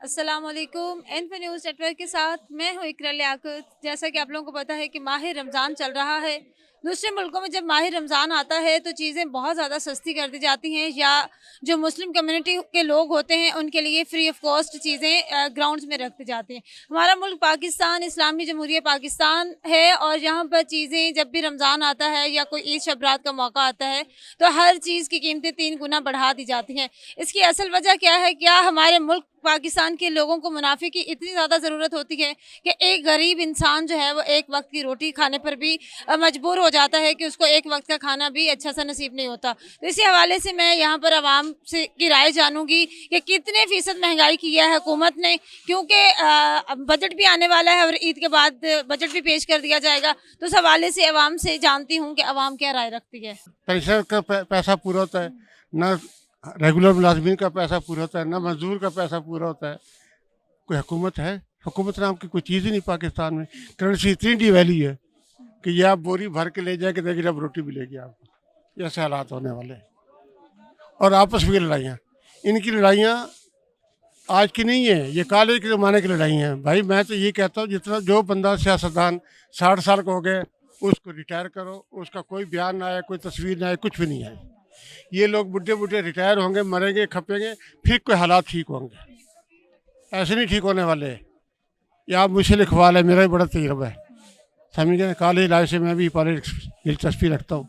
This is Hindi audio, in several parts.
अस्सलामुअलैकुम। इन्फो न्यूज़ नेटवर्क के साथ मैं हूँ इकरा लियाकत। जैसा कि आप लोगों को पता है कि माह रमज़ान चल रहा है। दूसरे मुल्कों में जब माह रमज़ान आता है तो चीज़ें बहुत ज़्यादा सस्ती कर दी जाती हैं, या जो मुस्लिम कम्युनिटी के लोग होते हैं उनके लिए फ्री ऑफ कॉस्ट चीज़ें ग्राउंड्स में रख दी जाती हैं। हमारा मुल्क पाकिस्तान इस्लामी जमहूरियत पाकिस्तान है, और यहाँ पर चीज़ें जब भी रमज़ान आता है या कोई ईद शब रात का मौका आता है तो हर चीज़ की कीमतें 3 गुना बढ़ा दी जाती हैं। इसकी असल वजह क्या है? क्या हमारे मुल्क पाकिस्तान के लोगों को मुनाफे की इतनी ज़्यादा ज़रूरत होती है कि एक गरीब इंसान जो है वो एक वक्त की रोटी खाने पर भी मजबूर हो जाता है कि उसको एक वक्त का खाना भी अच्छा सा नसीब नहीं होता। तो इसी हवाले से मैं यहाँ पर आवाम से की राय जानूंगी कि कितने फ़ीसद महंगाई की है हुकूमत ने, क्योंकि बजट भी आने वाला है और ईद के बाद बजट भी पेश कर दिया जाएगा। तो इस हवाले से आवाम से जानती हूँ कि आवाम क्या राय रखती है। पेंशन का पैसा पूरा होता है ना, रेगुलर मुलाजमीन का पैसा पूरा होता है ना, मजदूर का पैसा पूरा होता है। कोई हुकूमत है? हुकूमत नाम की कोई चीज़ ही नहीं पाकिस्तान में। करेंसी इतनी डिवैल्यू है कि ये आप बोरी भर के ले जाके देंगे, जब रोटी मिलेगी आपको। ऐसे हालात होने वाले हैं। और आपस में लड़ाइयाँ, इनकी लड़ाइयाँ आज की नहीं है, ये काले के ज़माने की लड़ाई हैं। भाई मैं तो ये कहता हूँ, जितना जो बंदा सियासतदान 60 साल का हो गए उसको रिटायर करो, उसका कोई बयान ना आए, कोई तस्वीर ना आए, कुछ भी नहीं आए। ये लोग बुढ़े बुढ़े रिटायर होंगे, मरेंगे, खपेंगे, फिर कोई हालात ठीक होंगे। ऐसे नहीं ठीक होने वाले। या आप मुझसे लिखवा लें, मेरा भी बड़ा तजुर्बा है, समझ गए। कॉलेज लाइफ से मैं भी पॉलिटिक्स दिलचस्पी रखता हूँ।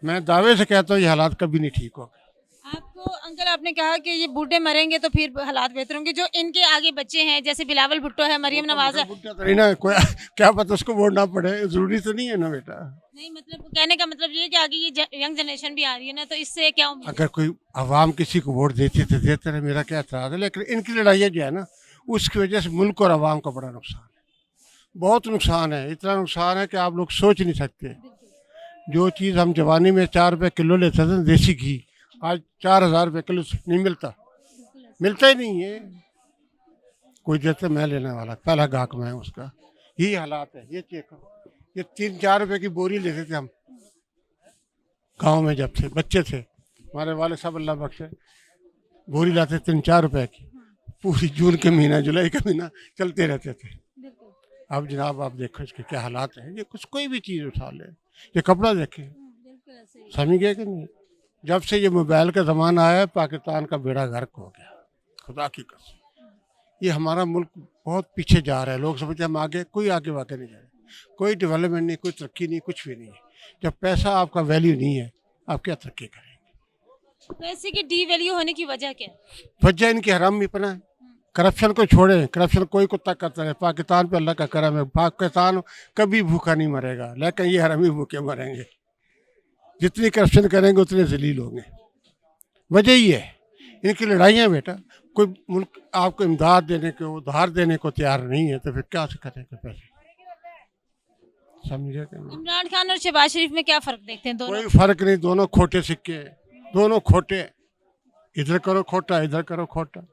मैं दावे से कहता हूँ ये हालात कभी नहीं ठीक होंगे। आपको अंकल, आपने कहा कि ये बूढ़े मरेंगे तो फिर हालात बेहतर होंगे। जो इनके आगे बच्चे हैं, जैसे बिलावल भुट्टो है, मरियम नवाज है। बुढ़ा तो नहीं ना कोई, क्या पता उसको वोट ना पड़े, जरूरी तो नहीं है ना बेटा। नहीं, मतलब कहने का मतलब ये है कि आगे ये यंग जनरेशन भी आ रही है ना, तो इससे क्या उम्मीद है? अगर कोई आवाम किसी को वोट देती तो देते रहे, मेरा क्या एतराज़ है। लेकिन इनकी लड़ाइयाँ जो है ना, उसकी वजह से मुल्क और आवाम का बड़ा नुकसान है। बहुत नुकसान है, इतना नुकसान है कि आप लोग सोच नहीं सकते। जो चीज़ हम जवानी में 4 रुपये किलो लेते थे ना, देसी घी, आज 4000 रुपये किलो नहीं मिलता। मिलता ही नहीं है। कोई देते, मैं लेने वाला पहला गाहक मैं हूं उसका। यही हालात है। ये चेक करो, ये 3-4 रुपये की बोरी लेते थे हम गांव में, जब थे बच्चे थे। हमारे वाले साहब अल्लाह बख्शे, बोरी लाते 3-4 रुपये की, पूरी जून के महीना, जुलाई का महीना चलते रहते थे। अब जनाब आप देखो इसके क्या हालात हैं। ये कुछ कोई भी चीज़ उठा ले, ये कपड़ा देखें, समझ गए कि नहीं। जब से ये मोबाइल का ज़माना आया, पाकिस्तान का बेड़ा गर्क हो गया, खुदा की कसम। ये हमारा मुल्क बहुत पीछे जा रहा है। लोग समझते हैं हम आगे, कोई आगे वाके नहीं जा रहे। कोई डेवलपमेंट नहीं, कोई तरक्की नहीं, कुछ भी नहीं है। जब पैसा आपका वैल्यू नहीं है, आप क्या तरक्की करेंगे? पैसे की डी वैल्यू होने की वजह क्या है? वजह इनकी हराम पना है। करप्शन को छोड़ें, करप्शन कोई कुत्ता करता है। पाकिस्तान पे अल्लाह का करम है, पाकिस्तान कभी भूखा नहीं मरेगा, लेकिन ये हरामी भूखे मरेंगे। जितनी करप्शन करेंगे उतने जलील होंगे। वजह ही है इनकी लड़ाइयाँ बेटा। कोई मुल्क आपको इमदाद देने को, उधार देने को तैयार नहीं है, तो फिर क्या से करेंगे पैसे? समझे कि नहीं? इमरान खान और शहबाज शरीफ में क्या फर्क देखते हैं दोनों? कोई फर्क नहीं, दोनों खोटे सिक्के हैं, दोनों खोटे। इधर करो खोटा, इधर करो खोटा।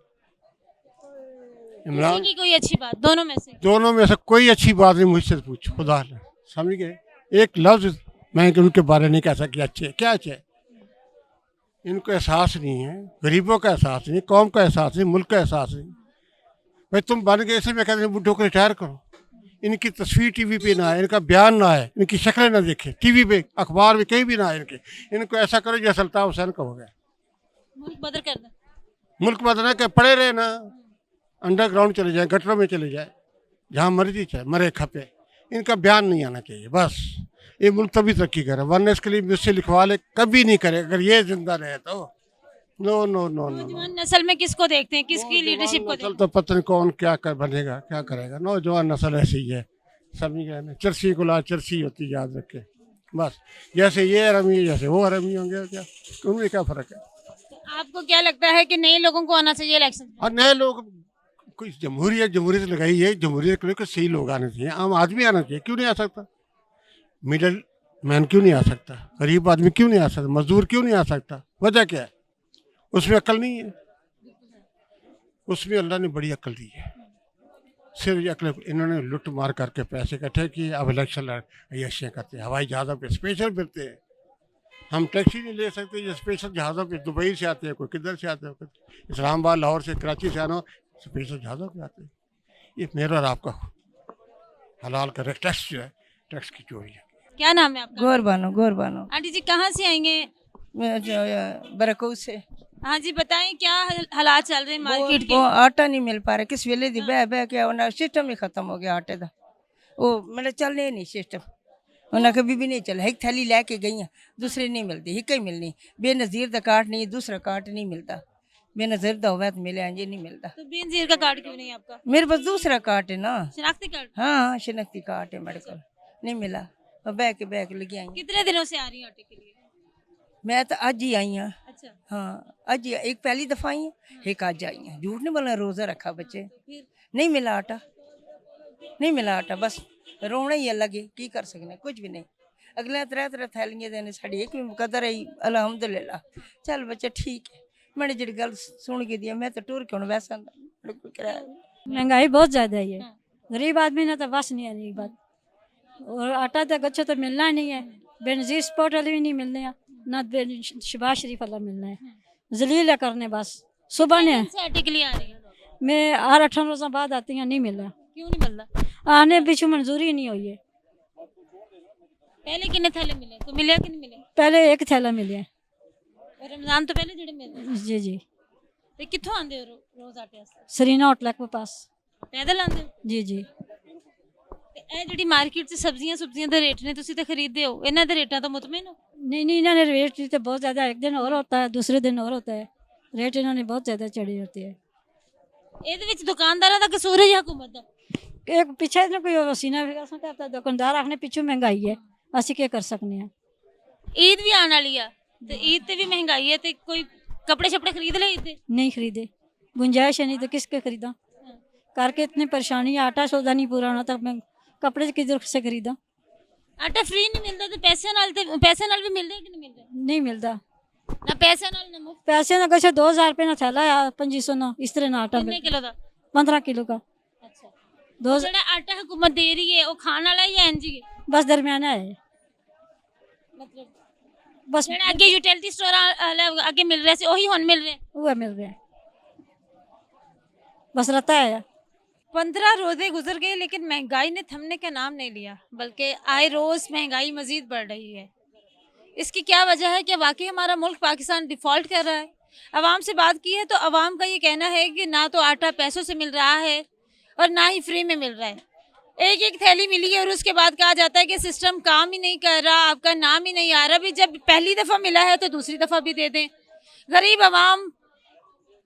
इमरान, किसी की कोई अच्छी बात दोनों में से कोई अच्छी बात नहीं, मुझसे पूछ खुदा ने। समझ गए? एक लफ्ज मैं उनके बारे नहीं कह सकती अच्छे, क्या अच्छे। इनको एहसास नहीं है, गरीबों का एहसास नहीं, कौम का एहसास नहीं, मुल्क का एहसास नहीं। भाई तुम बन गए, ऐसे मैं कहते हैं बुढ़ों को रिटायर करो। इनकी तस्वीर टीवी पे ना आए, इनका बयान ना आए, इनकी शक्लें ना देखे टीवी पे, अखबार में कहीं भी ना आए इनके। इनको ऐसा करो जैसे अल्ताफ हुसैन का हो गया। मुल्क बदल कर दें। मुल्क बदलना के पड़े रहे ना, अंडरग्राउंड चले जाए, गटरों में चले जाए, जहाँ मर्जी चाहे मरे खपे। इनका बयान नहीं आना चाहिए बस। ये मुल्क तभी तरक्की करे, वरना इसके लिए मुझसे लिखवा ले, कभी नहीं करे अगर ये जिंदा रहे तो। No no no no no. नौजवान नस्ल में किसको देखते हैं, किसकी लीडरशिप को देखते नस्ल तो पता नहीं कौन क्या कर बनेगा, क्या करेगा। नौजवान नस्ल ऐसी ही है, समझ गए ना। चरसी गुला चरसी होती, याद रखे बस। जैसे ये हरमी जैसे वो हरमी होंगे, क्या उनमें क्या फ़र्क है? हैं? आपको क्या लगता है कि नए लोगों को आना चाहिए इलेक्शन? और नए लोग, कोई जमहूरियत लगाई है, जमहूरियत के लिए सही लोग आने चाहिए, आम आदमी आना चाहिए। क्यों नहीं आ सकता? मिडिल मैन क्यों नहीं आ सकता? गरीब आदमी क्यों नहीं आ सकता? मजदूर क्यों नहीं आ सकता? वजह क्या है? उसमें अक्ल नहीं है। उसमें अल्लाह ने बड़ी अक्ल दी है। सिर्फ ये अक्ल इन्होंने लुट मार करके पैसे इकट्ठे किए, अब इलेक्शन अय्याशियाँ करते हैं, हवाई जहाज़ों पे स्पेशल फिरते हैं। हम टैक्सी नहीं ले सकते, ये स्पेशल जहाज़ों पे दुबई से आते हैं, कोई किधर से आते हैं, इस्लामाबाद, लाहौर से, कराची से आना तो पैसा ज़्यादा हो जाते हैं। ये मेरा और आपका हलाल का टैक्स जो है, टैक्स की चोरी है। क्या नाम है आपका? गौर बानो आंटी जी कहाँ से आएंगे? बरकऊ से हाँ जी बताएं क्या हालात चल रहे हैं मार्केट वो के? आटा नहीं मिल पा रहा किस वेले दी बह बह के उन्हें सिस्टम ही खत्म हो गया आटे का वो मतलब चलने ही नहीं सिस्टम उन्हें कभी भी नहीं चला एक थैली लेके गई हैं दूसरी नहीं मिलती एक ही मिलनी बेनज़ीर का कार्ड नहीं दूसरा कार्ड नहीं मिलता बेनज़ीर का हुआ तो मिले ये नहीं मिलता तो बेनजीर का कार्ड क्यों नहीं है आपका? मेरे पास दूसरा कार्ड है ना शनाख्ती कार्ड? हाँ शिनख्ती कार्ड है मेरे को नहीं मिला और बह के लगी आई कितने दिनों से आ रही हैं आटे के लिए? मैं तो अज ही आई हाँ अच्छा हाँ अज ही एक पहली दफा आई है एक अज आई है झूठ नहीं बोलना रोजा रखा बच्चे तो फिर नहीं मिला आटा नहीं मिला आटा बस रोना ही अलग है की कर सकने कुछ भी नहीं अगले तरह तरह थैलियां देने साड़ी एक भी कदर आई अलहमदुलिल्लाह चल बच्चा ठीक है मैंने जी गल सुन के दिया मैं तो टूर के हूँ वैसा किराया महंगाई बहुत ज़्यादा है गरीब आदमी ने तो बस नहीं है नहीं बात और आटा तो अच्छा तो मिलना नहीं है बेनजीर स्पोर्ट वाले भी नहीं मिलने हैं ना शबाज शरीफ वाला मिलना है जलील है करने बस सुबह ने कौन से आटे के लिए आ रही हैं? मैं हर 18 रोज़ा बाद आती हैं नहीं मिल रहा क्यों नहीं मिल रहा? आने पीछे मंजूरी नहीं हुई है पहले कितने थैले मिले तो मिले कि नहीं मिले? पहले एक थैला मिले और रमजान तो पहले जेड़े मिले जी जी ते कित्थों आंदे हो रोज आटे वास्ते? सरीना होटल के पास पैदल आंदे हो? जी जी ਤੇ ਇਹ ਜਿਹੜੀ ਮਾਰਕੀਟ 'ਚ ਸਬਜ਼ੀਆਂ ਦੇ ਰੇਟ ਨੇ ਤੁਸੀਂ ਤਾਂ ਖਰੀਦਦੇ ਹੋ ਇਹਨਾਂ ਦੇ ਰੇਟਾਂ ਤੋਂ ਮੁਤਮਿਨ ਹੋ? नहीं नहीं इन्होंने रेट तो बहुत ज़्यादा एक दिन और होता है दूसरे दिन और होता है रेट इन्होंने बहुत ज़्यादा चढ़ी होती है ਇਹਦੇ ਵਿੱਚ ਦੁਕਾਨਦਾਰਾਂ ਦਾ ਕਸੂਰ ਹੈ ਜਾਂ ਹਕੂਮਤ ਦਾ? एक पीछे ना कोई वसीना फिर असं करता दुकानदार आखने पीछे महंगाई है असं क्या कर सकते हैं ਈਦ ਵੀ ਆਉਣ ਵਾਲੀ ਆ ਤੇ ਈਦ ਤੇ ਵੀ ਮਹਿੰਗਾਈ ਹੈ ਤੇ ਕੋਈ ਕੱਪੜੇ ਛਪੜੇ ਖਰੀਦ ਲਏ ਈਦ ਦੇ? नहीं खरीदे गुंजाइश है नहीं तो किसके खरीदा करके इतनी परेशानी है आटा सौदा नहीं पूरा होना तक मैं कपड़े किधर से खरीदा ਆਟਾ ਫ੍ਰੀ ਨਹੀਂ ਮਿਲਦਾ ਤੇ ਪੈਸੇ ਨਾਲ ਵੀ ਮਿਲਦਾ ਕਿ ਨਹੀਂ ਮਿਲਦਾ? नहीं मिलता ਨਾ ਪੈਸੇ ਨਾਲ ਨਾ ਮੁਫਤ। पैसे ना कैसे 2000 रुपये ना थैला या 2500 ना इस तरह ना आटा ਕਿੰਨੇ मिलता ਕਿਲੋ ਦਾ? 15 किलो का ਅੱਛਾ 2 ਜਿਹੜਾ ਆਟਾ ਹਕੂਮਤ ਦੇ ਰਹੀ ਹੈ ਉਹ ਖਾਣ ਵਾਲਾ ਹੀ ਹੈ ਇੰਜ ਹੀ ਹੈ? बस दरमियाना है ਮਤਲਬ बस ਜਿਹੜਾ ਅੱਗੇ ਯੂਟਿਲਿਟੀ ਸਟੋਰ ਅੱਗੇ ਮਿਲ ਰਿਹਾ ਸੀ ਉਹੀ ਹੁਣ ਮਿਲ ਰਿਹਾ? वो मिल रहा है बस रहता है 15 रोजे गुजर गए लेकिन महंगाई ने थमने का नाम नहीं लिया बल्कि आए रोज महंगाई मजीद बढ़ रही है। इसकी क्या वजह है? क्या वाकई हमारा मुल्क पाकिस्तान डिफ़ॉल्ट कर रहा है? अवाम से बात की है तो अवाम का ये कहना है कि ना तो आटा पैसों से मिल रहा है और ना ही फ्री में मिल रहा है। एक थैली मिली है और उसके बाद कहा जाता है कि सिस्टम काम ही नहीं कर रहा, आपका नाम ही नहीं आ रहा। भी जब पहली दफ़ा मिला है तो दूसरी दफ़ा भी दे दें। गरीब अवाम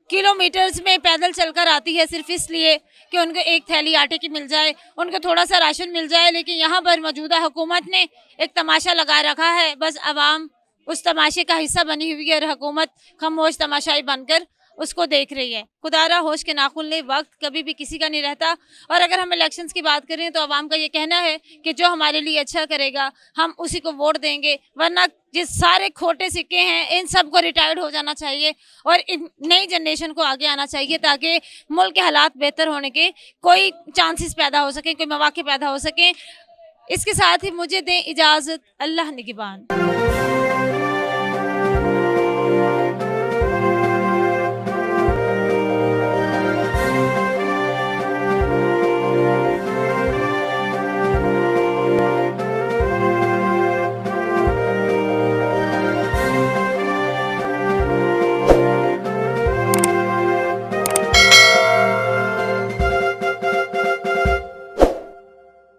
किलोमीटर्स में पैदल चलकर आती है सिर्फ इसलिए कि उनको एक थैली आटे की मिल जाए, उनको थोड़ा सा राशन मिल जाए। लेकिन यहाँ पर मौजूदा हुकूमत ने एक तमाशा लगा रखा है, बस अवाम उस तमाशे का हिस्सा बनी हुई है और हुकूमत खामोश तमाशाई बनकर उसको देख रही है। खुदारा होश के नाखुन ले, वक्त कभी भी किसी का नहीं रहता। और अगर हम इलेक्शंस की बात करें तो अवाम का ये कहना है कि जो हमारे लिए अच्छा करेगा हम उसी को वोट देंगे, वरना जिस सारे खोटे सिक्के हैं इन सब को रिटायर्ड हो जाना चाहिए और इन नई जनरेशन को आगे आना चाहिए ताकि मुल्क के हालात बेहतर होने के कोई चांसेस पैदा हो सकें, कोई मौके पैदा हो सकें। इसके साथ ही मुझे दें इजाज़त। अल्लाह निगहबान।